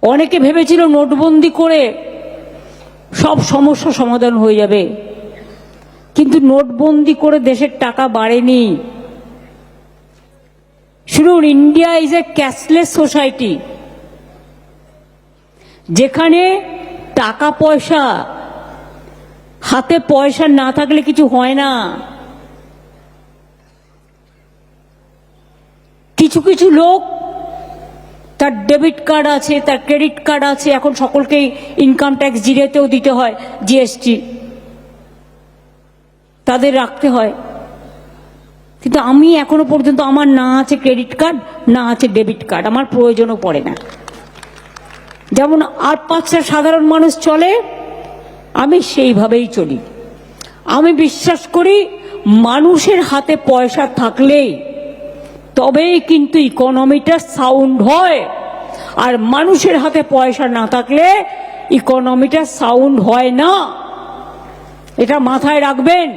অনেকে ভেবেছিল নোটবন্দি করে সব সমস্যা সমাধান হয়ে যাবে, কিন্তু নোটবন্দি করে দেশের টাকা বাড়েনি। শুনুন, India is a cashless society, যেখানে টাকা পয়সা, হাতে পয়সা না থাকলে কিছু হয় না। কিছু কিছু লোক, তার ডেবিট কার্ড আছে, তার ক্রেডিট কার্ড আছে, এখন সকলকেই ইনকাম ট্যাক্স জিরেতেও দিতে হয়, জিএসটি তাদের রাখতে হয়। কিন্তু আমি এখনো পর্যন্ত, আমার না আছে ক্রেডিট কার্ড, না আছে ডেবিট কার্ড, আমার প্রয়োজনও পড়ে না। যেমন আর 5টা সাধারণ মানুষ চলে, আমি সেইভাবেই চলি। আমি বিশ্বাস করি মানুষের হাতে পয়সা থাকলেই তবেই কিন্তু ইকোনমিটা সাউন্ড হয়, আর মানুষের হাতে পয়সা না থাকলে ইকোনমিটা সাউন্ড হয় না। এটা মাথায় রাখবেন।